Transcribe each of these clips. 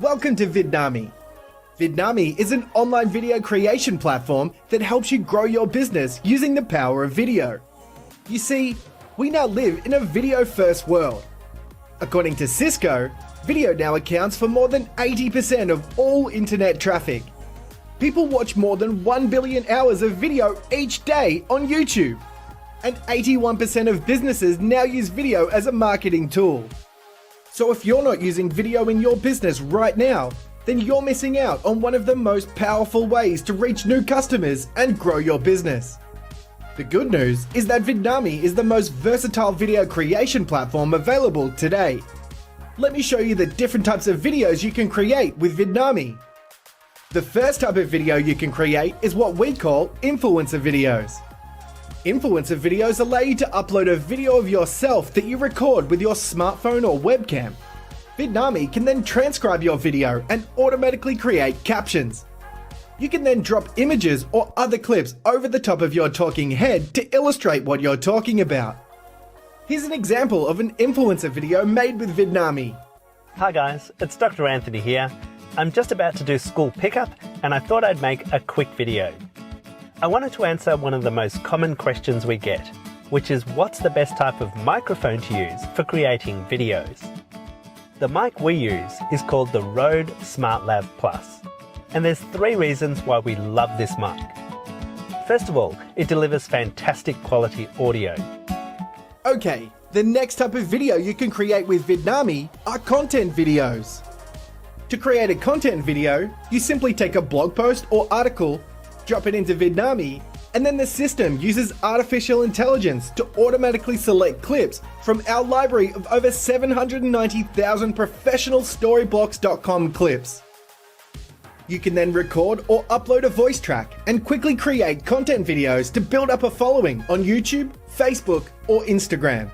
Welcome to Vidnami. Vidnami is an online video creation platform that helps you grow your business using the power of video. You see, we now live in a video-first world. According to Cisco, video now accounts for more than 80% of all internet traffic. People watch more than 1 billion hours of video each day on YouTube. And 81% of businesses now use video as a marketing tool. So if you're not using video in your business right now, then you're missing out on one of the most powerful ways to reach new customers and grow your business. The good news is that Vidnami is the most versatile video creation platform available today. Let me show you the different types of videos you can create with Vidnami. The first type of video you can create is what we call influencer videos. Influencer videos allow you to upload a video of yourself that you record with your smartphone or webcam. Vidnami can then transcribe your video and automatically create captions. You can then drop images or other clips over the top of your talking head to illustrate what you're talking about. Here's an example of an influencer video made with Vidnami. Hi guys, it's Dr. Anthony here. I'm just about to do school pickup and I thought I'd make a quick video. I wanted to answer one of the most common questions we get, which is what's the best type of microphone to use for creating videos? The mic we use is called the Rode SmartLav Plus, and there's 3 reasons why we love this mic. First of all, it delivers fantastic quality audio. Okay, the next type of video you can create with Vidnami are content videos. To create a content video, you simply take a blog post or article, drop it into Vidnami, and then the system uses artificial intelligence to automatically select clips from our library of over 790,000 professional Storyblocks.com clips. You can then record or upload a voice track and quickly create content videos to build up a following on YouTube, Facebook, or Instagram.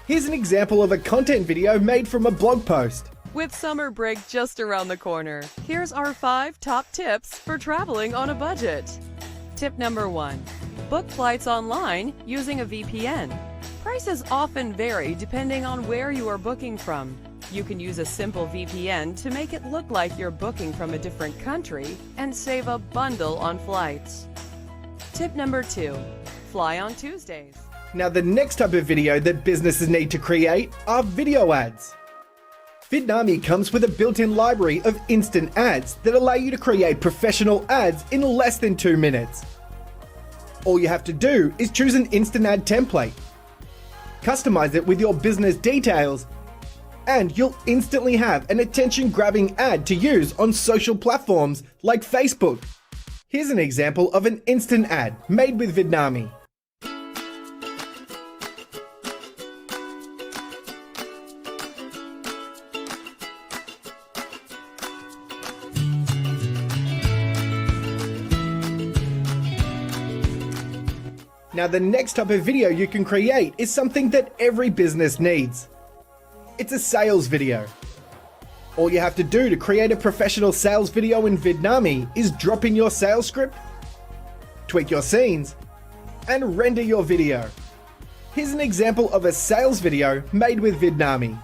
Here's an example of a content video made from a blog post. With summer break just around the corner, here's our 5 top tips for traveling on a budget. Tip number 1. Book flights online using a VPN. Prices often vary depending on where you are booking from. You can use a simple VPN to make it look like you're booking from a different country and save a bundle on flights. Tip number 2. Fly on Tuesdays. Now the next type of video that businesses need to create are video ads. Vidnami comes with a built-in library of instant ads that allow you to create professional ads in less than 2 minutes. All you have to do is choose an instant ad template, customize it with your business details, and you'll instantly have an attention-grabbing ad to use on social platforms like Facebook. Here's an example of an instant ad made with Vidnami. Now the next type of video you can create is something that every business needs. It's a sales video. All you have to do to create a professional sales video in Vidnami is drop in your sales script, tweak your scenes, and render your video. Here's an example of a sales video made with Vidnami.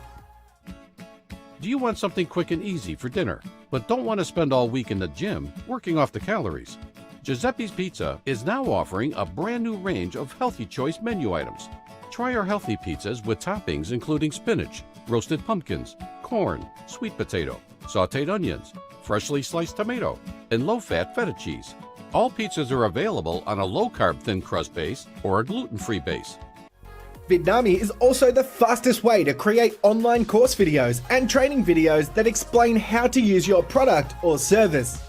Do you want something quick and easy for dinner, but don't want to spend all week in the gym working off the calories? Giuseppe's Pizza is now offering a brand new range of healthy choice menu items. Try our healthy pizzas with toppings including spinach, roasted pumpkins, corn, sweet potato, sauteed onions, freshly sliced tomato, and low-fat feta cheese. All pizzas are available on a low-carb thin crust base or a gluten-free base. Vidnami is also the fastest way to create online course videos and training videos that explain how to use your product or service.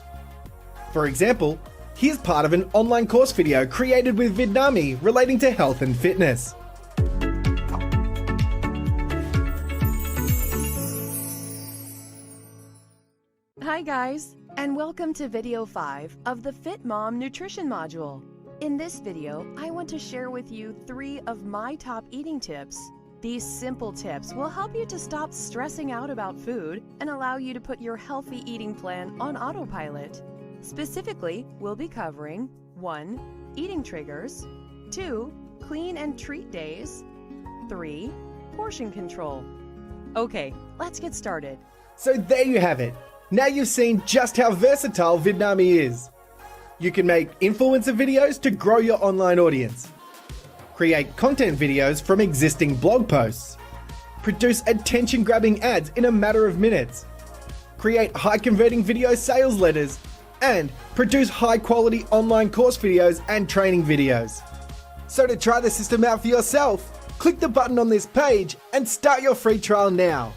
For example, here's part of an online course video created with Vidnami relating to health and fitness. Hi guys, and welcome to video 5 of the Fit Mom Nutrition module. In this video, I want to share with you 3 of my top eating tips. These simple tips will help you to stop stressing out about food and allow you to put your healthy eating plan on autopilot. Specifically, we'll be covering 1. Eating triggers, 2. Clean and treat days, 3. Portion control. Okay, let's get started. So there you have it. Now you've seen just how versatile Vidnami is. You can make influencer videos to grow your online audience, create content videos from existing blog posts, produce attention-grabbing ads in a matter of minutes, create high-converting video sales letters, and produce high-quality online course videos and training videos. So to try the system out for yourself, click the button on this page and start your free trial now.